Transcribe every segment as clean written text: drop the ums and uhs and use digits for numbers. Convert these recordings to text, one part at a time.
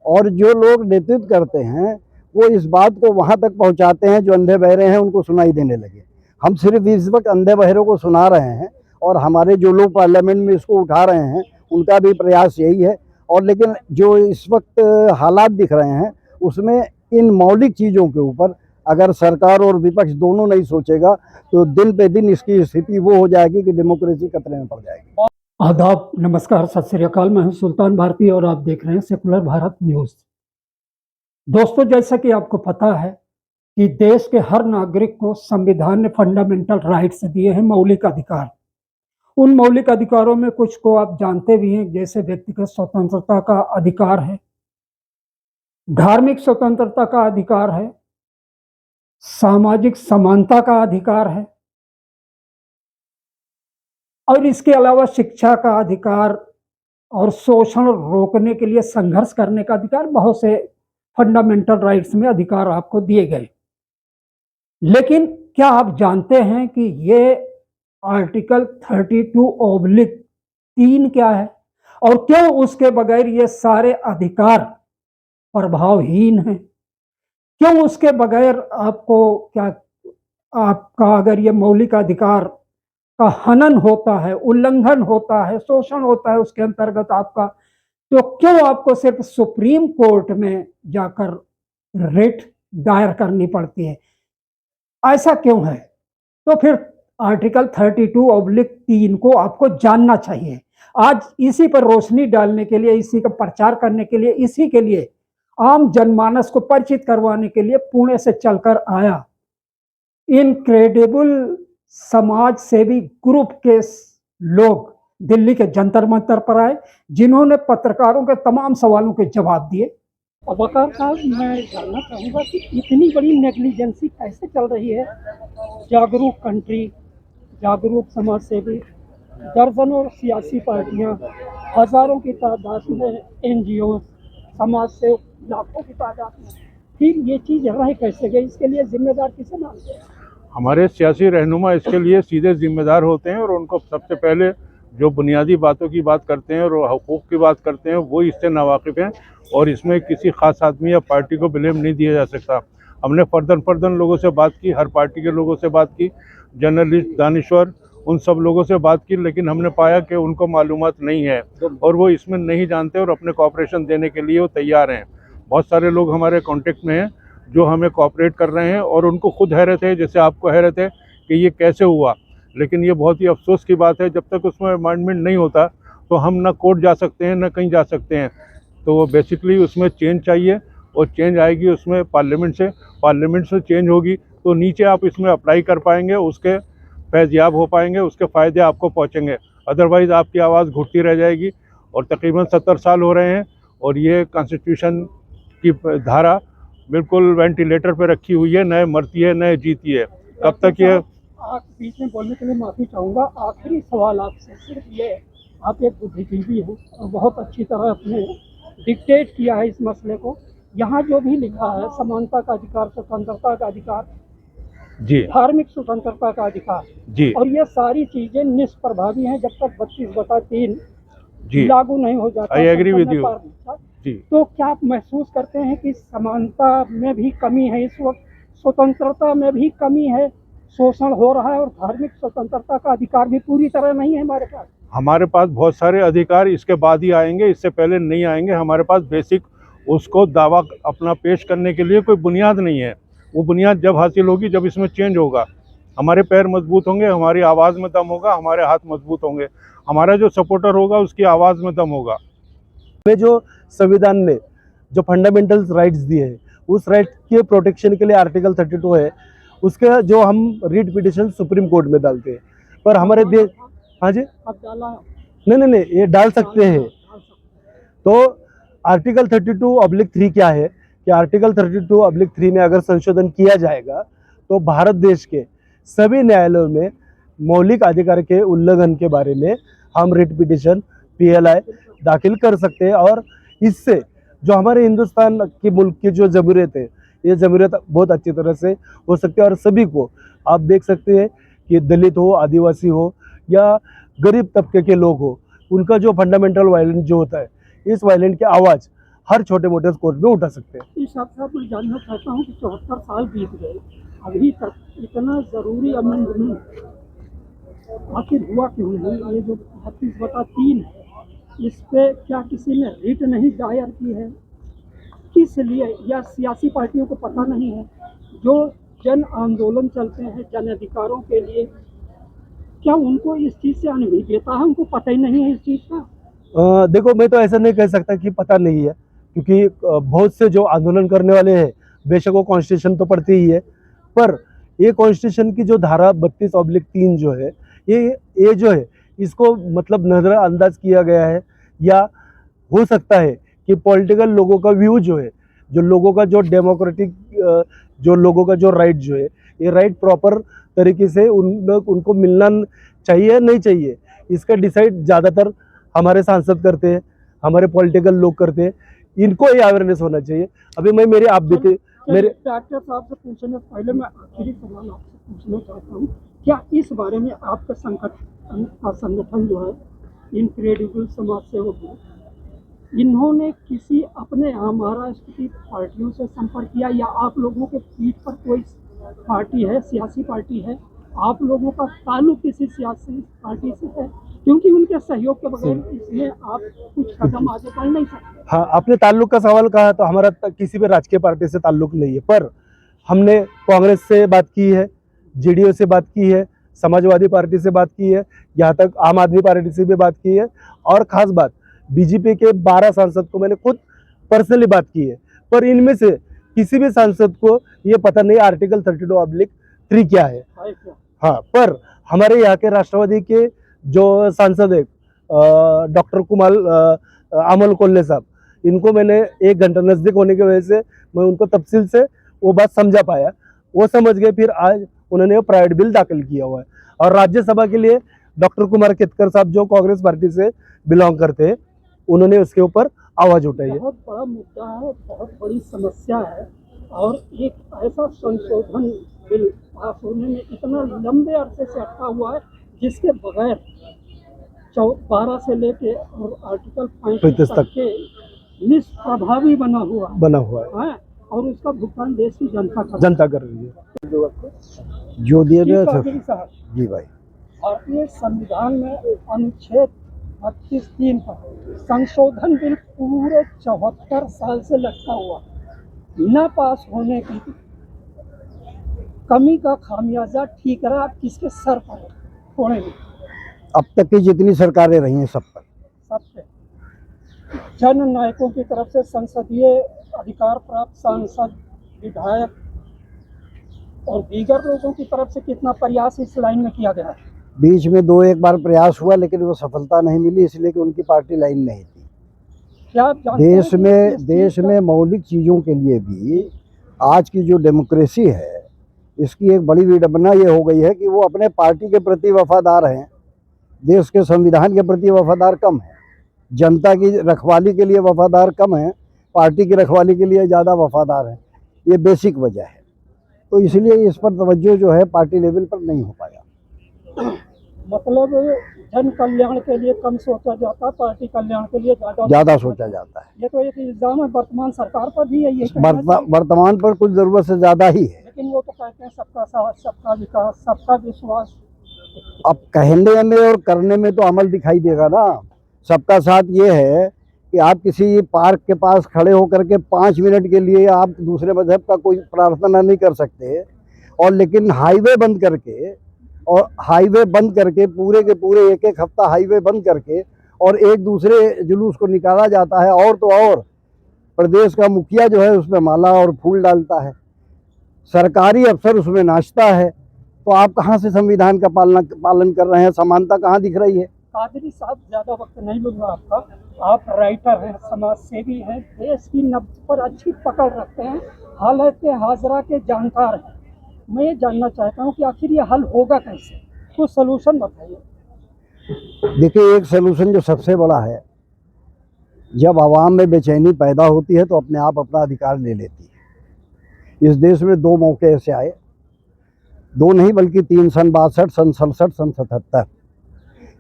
और जो लोग नेतृत्व करते हैं वो इस बात को वहाँ तक पहुँचाते हैं जो अंधे बहरे हैं उनको सुनाई देने लगे। हम सिर्फ इस वक्त अंधे बहरों को सुना रहे हैं और हमारे जो लोग पार्लियामेंट में इसको उठा रहे हैं उनका भी प्रयास यही है। और लेकिन जो इस वक्त हालात दिख रहे हैं उसमें इन मौलिक चीज़ों के ऊपर अगर सरकार और विपक्ष दोनों नहीं सोचेगा तो दिन पे दिन इसकी स्थिति वो हो जाएगी कि डेमोक्रेसी खतरे में पड़ जाएगी। आदाब, नमस्कार, सत श्री अकाल। मैं हूं सुल्तान भारती और आप देख रहे हैं सेकुलर भारत न्यूज। दोस्तों, जैसा कि आपको पता है कि देश के हर नागरिक को संविधान ने फंडामेंटल राइट्स दिए हैं, मौलिक अधिकार। उन मौलिक अधिकारों में कुछ को आप जानते भी हैं, जैसे व्यक्तिगत स्वतंत्रता का अधिकार है, धार्मिक स्वतंत्रता का अधिकार है, सामाजिक समानता का अधिकार है और इसके अलावा शिक्षा का अधिकार और शोषण रोकने के लिए संघर्ष करने का अधिकार। बहुत से फंडामेंटल राइट्स में अधिकार आपको दिए गए। लेकिन क्या आप जानते हैं कि ये आर्टिकल 32/3 क्या है और क्यों उसके बगैर ये सारे अधिकार प्रभावहीन हैं? क्यों उसके बगैर आपका अगर ये मौलिक अधिकार का हनन होता है, उल्लंघन होता है, शोषण होता है उसके अंतर्गत आपका, तो क्यों आपको सिर्फ सुप्रीम कोर्ट में जाकर रिट दायर करनी पड़ती है? ऐसा क्यों है? तो फिर आर्टिकल 32/3 को आपको जानना चाहिए। आज इसी पर रोशनी डालने के लिए, इसी का प्रचार करने के लिए, इसी के लिए आम जनमानस को परिचित करवाने के लिए पुणे से चलकर आया इनक्रेडिबल समाज सेवी ग्रुप के लोग दिल्ली के जंतर मंतर पर आए, जिन्होंने पत्रकारों के तमाम सवालों के जवाब दिए। वकार साहब, मैं जानना चाहूँगा कि इतनी बड़ी नेग्लिजेंसी कैसे चल रही है? जागरूक कंट्री, जागरूक समाज सेवी, दर्जनों सियासी पार्टियाँ, हजारों की तादाद में NGO, समाज से लाखों की तादाद में, फिर ये चीज़ रह कैसे गई? इसके लिए जिम्मेदार किसे मानते हैं? हमारे सियासी रहनुमा इसके लिए सीधे जिम्मेदार होते हैं और उनको सबसे पहले जो बुनियादी बातों की बात करते हैं और हकूक़ की बात करते हैं वो इससे नावाकिफ़ हैं और इसमें किसी ख़ास आदमी या पार्टी को ब्लेम नहीं दिया जा सकता। हमने फर्दन लोगों से बात की, हर पार्टी के लोगों से बात की, जर्नलिस्ट, दानिश्वर, उन सब लोगों से बात की, लेकिन हमने पाया कि उनको मालूमात नहीं है और वो इसमें नहीं जानते और अपने कोऑपरेशन देने के लिए वो तैयार हैं। बहुत सारे लोग हमारे कॉन्टेक्ट में हैं जो हमें कोऑपरेट कर रहे हैं और उनको खुद हैरत है, जैसे आपको हैरत है कि ये कैसे हुआ। लेकिन ये बहुत ही अफसोस की बात है, जब तक उसमें अमेंडमेंट नहीं होता तो हम ना कोर्ट जा सकते हैं ना कहीं जा सकते हैं। तो बेसिकली उसमें चेंज चाहिए और चेंज आएगी उसमें पार्लियामेंट से चेंज होगी तो नीचे आप इसमें अप्लाई कर पाएंगे, उसके फैज़याब हो पाएंगे, उसके फ़ायदे आपको पहुँचेंगे। अदरवाइज़ आपकी आवाज़ घुटती रह जाएगी। और तकरीबन 70 साल हो रहे हैं और ये कॉन्स्टिट्यूशन की धारा बिल्कुल वेंटिलेटर पे रखी हुई है, नए मरती है नए जीती है। कब तक ये? आप बीच में बोलने के लिए माफ़ी चाहूँगा। आखिरी सवाल आपसे सिर्फ ये, आप एक बुद्धिजीवी हैं और बहुत अच्छी तरह अपने डिक्टेट किया है इस मसले को। यहाँ जो भी लिखा है, समानता का अधिकार, स्वतंत्रता का अधिकार जी, धार्मिक स्वतंत्रता का अधिकार जी, और ये सारी चीज़ें निष्प्रभावी हैं जब तक 32/3 जी, लागू नहीं हो जाता। आई एग्री विद यू जी। तो क्या आप महसूस करते हैं कि समानता में भी कमी है इस वक्त, स्वतंत्रता में भी कमी है, शोषण हो रहा है और धार्मिक स्वतंत्रता का अधिकार भी पूरी तरह नहीं है हमारे पास? हमारे पास बहुत सारे अधिकार इसके बाद ही आएंगे, इससे पहले नहीं आएंगे। हमारे पास बेसिक उसको दावा अपना पेश करने के लिए कोई बुनियाद नहीं है। वो बुनियाद जब हासिल होगी, जब इसमें चेंज होगा, हमारे पैर मजबूत होंगे, हमारी आवाज़ में दम होगा, हमारे हाथ मजबूत होंगे, हमारा जो सपोर्टर होगा उसकी आवाज़ में दम होगा। में जो संविधान ने जो फंडामेंटल राइट्स दिए हैं उस राइट के प्रोटेक्शन के लिए आर्टिकल 32 है, उसके जो हम रिट पिटिशन सुप्रीम कोर्ट में डालते हैं। पर हमारे देश, हाँ जी, आप डाला? नहीं, ये डाल सकते हैं। तो आर्टिकल 32/3 क्या है कि आर्टिकल 32/3 में अगर संशोधन किया जाएगा तो भारत देश के सभी न्यायालयों में मौलिक अधिकार के उल्लंघन के बारे में हम रिट पिटिशन PLI दाखिल कर सकते हैं और इससे जो हमारे हिंदुस्तान की मुल्क की जो जमहूरियत है, ये जमहूरियत बहुत अच्छी तरह से हो सकती है। और सभी को आप देख सकते हैं कि दलित हो, आदिवासी हो या गरीब तबके के लोग हो, उनका जो फंडामेंटल वायलेंस जो होता है, इस वायलेंस की आवाज़ हर छोटे मोटे कोर्ट में उठा सकते हैं। इस हिसाब से मैं जानना चाहता हूँ कि 74 साल बीत गए, अभी तक इतना ज़रूरी अमेंडमेंट आखिर हुआ क्यों नहीं? ये जो 32/3 है, इस पे क्या किसी ने रिट नहीं दायर की है? किस लिए? या सियासी पार्टियों को पता नहीं है? जो जन आंदोलन चलते हैं जन अधिकारों के लिए, क्या उनको इस चीज़ से अनभिज्ञता है? उनको पता ही नहीं है इस चीज़ का? देखो, मैं तो ऐसा नहीं कह सकता कि पता नहीं है, क्योंकि बहुत से जो आंदोलन करने वाले हैं बेशक वो कॉन्स्टिट्यूशन तो पढ़ते ही है, पर ये कॉन्स्टिट्यूशन की जो धारा 32/3 जो है, ये जो है इसको मतलब नज़रअंदाज किया गया है, या हो सकता है कि पॉलिटिकल लोगों का व्यू जो है, जो लोगों का जो डेमोक्रेटिक जो लोगों का जो राइट जो है, ये राइट प्रॉपर तरीके से उनको मिलना चाहिए नहीं चाहिए, इसका डिसाइड ज़्यादातर हमारे सांसद करते हैं, हमारे पॉलिटिकल लोग करते हैं। इनको ये अवेयरनेस होना चाहिए। अभी मैं मेरे आप बीते मेरे डॉक्टर साहब से पूछने से पहले मैं आखिरी सवाल आपसे पूछना चाहता हूँ, क्या इस बारे में आपका संगठन जो है इनक्रेडिबल समाज सेवक है, इन्होंने किसी अपने महाराष्ट्र की पार्टियों से संपर्क किया, या आप लोगों के पीठ पर कोई पार्टी है, सियासी पार्टी है, आप लोगों का ताल्लुक किसी सियासी पार्टी से है? क्योंकि उनके सहयोग के बगैर इसमें आप कुछ कदम आगे बढ़ नहीं सकते। हाँ, आपने ताल्लुक का सवाल कहा तो हमारा किसी भी राजकीय पार्टी से ताल्लुक नहीं है, पर हमने कांग्रेस से बात की है, जेडीयू से बात की है, समाजवादी पार्टी से बात की है, यहाँ तक आम आदमी पार्टी से भी बात की है, और ख़ास बात बीजेपी के 12 सांसद को मैंने खुद पर्सनली बात की है, पर इनमें से किसी भी सांसद को ये पता नहीं आर्टिकल 32/3 क्या है। हाँ, पर हमारे यहाँ के राष्ट्रवादी के जो सांसद है डॉक्टर कुमार अमल कोल्हे साहब, इनको मैंने 1 घंटा नज़दीक होने की वजह से मैं उनको तफसील से वो बात समझा पाया, वो समझ गए, फिर आज उन्होंने प्राइवेट बिल दाखिल किया हुआ है। और राज्यसभा के लिए डॉक्टर कुमार केतकर साहब जो कांग्रेस पार्टी से बिलोंग करते हैं, उन्होंने उसके ऊपर आवाज़ उठाई है। बहुत बड़ा मुद्दा है, बहुत बड़ी समस्या है, और एक ऐसा संशोधन बिल पास होने में इतना लंबे अरसे से अटका हुआ है, जिसके बगैर 12 से लेके और आर्टिकल 35 तक के निष्प्रभावी बना हुआ है, और उसका भुगतान देश की जनता कर रही है। जो दिए जी भाई, भारतीय संविधान में अनुच्छेद 32(3) पर संशोधन बिल पूरे 74 साल से लटका हुआ, न पास होने की कमी का खामियाजा ठीकरा किसके सर पर थोड़े में? अब तक की जितनी सरकारें रही हैं सब पर, सबसे जन नायकों की तरफ से संसदीय अधिकार प्राप्त सांसद, विधायक और दीगर लोगों की तरफ से कितना प्रयास इस लाइन में किया गया? बीच में 2-1 बार प्रयास हुआ, लेकिन वो सफलता नहीं मिली, इसलिए कि उनकी पार्टी लाइन नहीं थी। क्या आप जानते हैं कि देश में मौलिक चीज़ों के लिए भी आज की जो डेमोक्रेसी है, इसकी एक बड़ी विडंबना ये हो गई है कि वो अपने पार्टी के प्रति वफादार हैं, देश के संविधान के प्रति वफादार कम है, जनता की रखवाली के लिए वफादार कम है, पार्टी की रखवाली के लिए ज़्यादा वफादार है। ये बेसिक वजह है, तो इसलिए इस पर तवज्जो जो है पार्टी लेवल पर नहीं हो पाया। मतलब जन कल्याण के लिए कम सोचा जाता, पार्टी कल्याण के लिए ज़्यादा सोचा जाता है। ये तो एक इल्जाम है वर्तमान सरकार पर भी है, ये वर्तमान पर कुछ ज़रूरत से ज़्यादा ही है। लेकिन वो तो कहते हैं सबका साथ, सबका विकास, सबका विश्वास। अब कहने में और करने में तो अमल दिखाई देगा ना। सबका साथ ये है कि आप किसी पार्क के पास खड़े होकर के 5 मिनट के लिए आप दूसरे मजहब का कोई प्रार्थना नहीं कर सकते, और लेकिन हाईवे बंद करके पूरे के पूरे 1-1 हफ्ता हाईवे बंद करके और एक दूसरे जुलूस को निकाला जाता है, और तो और प्रदेश का मुखिया जो है उसमें माला और फूल डालता है, सरकारी अफसर उसमें नाचता है, तो आप कहाँ से संविधान का पालन कर रहे हैं? समानता कहाँ दिख रही है? कादरी साहब, ज़्यादा वक्त नहीं लूँगा आपका, आप राइटर हैं, समाज सेवी हैं, देश की नब्ज पर अच्छी पकड़ रखते हैं, हालत हाजरा के जानकार हैं। मैं ये जानना चाहता हूँ कि आखिर ये हल होगा कैसे? कुछ सलूशन बताइए। देखिए, एक सलूशन जो सबसे बड़ा है, जब आवाम में बेचैनी पैदा होती है तो अपने आप अपना अधिकार ले लेती है। इस देश में 2 मौके ऐसे आए, 2 नहीं बल्कि 3, सन 62, सन 67, सन 77,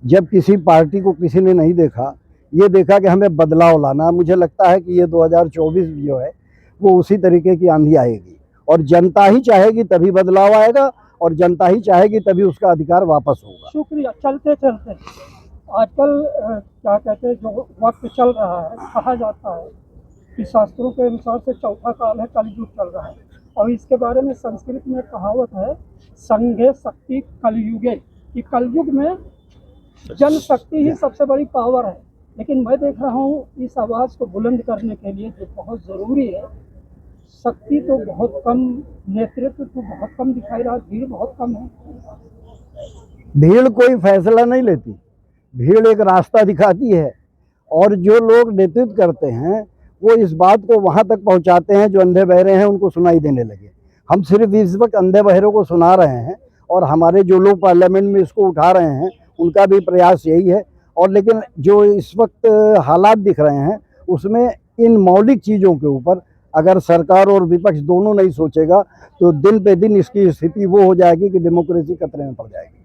जब किसी पार्टी को किसी ने नहीं देखा ये देखा कि हमें बदलाव लाना। मुझे लगता है कि ये 2024 जो है वो उसी तरीके की आंधी आएगी और जनता ही चाहेगी तभी बदलाव आएगा और जनता ही चाहेगी तभी उसका अधिकार वापस होगा। शुक्रिया। चलते चलते आजकल क्या कहते हैं, जो वक्त चल रहा है, कहा जाता है कि शास्त्रों के अनुसार से चौथा काल है, कलयुग चल रहा है। और इसके बारे में संस्कृत में कहावत है, संघे शक्ति कलयुगे, कि कलयुग में जनशक्ति ही सबसे बड़ी पावर है। लेकिन मैं देख रहा हूँ इस आवाज़ को बुलंद करने के लिए जो बहुत ज़रूरी है, शक्ति तो बहुत कम, नेतृत्व तो बहुत कम दिखाई रहा, भीड़ बहुत कम है। भीड़ कोई फैसला नहीं लेती, भीड़ एक रास्ता दिखाती है और जो लोग नेतृत्व करते हैं वो इस बात को वहाँ तक पहुँचाते हैं जो अंधे बहरे हैं उनको सुनाई देने लगे। हम सिर्फ इस वक्त अंधे बहरों को सुना रहे हैं और हमारे जो लोग पार्लियामेंट में इसको उठा रहे हैं उनका भी प्रयास यही है। और लेकिन जो इस वक्त हालात दिख रहे हैं उसमें इन मौलिक चीज़ों के ऊपर अगर सरकार और विपक्ष दोनों नहीं सोचेगा तो दिन पे दिन इसकी स्थिति वो हो जाएगी कि डेमोक्रेसी खतरे में पड़ जाएगी।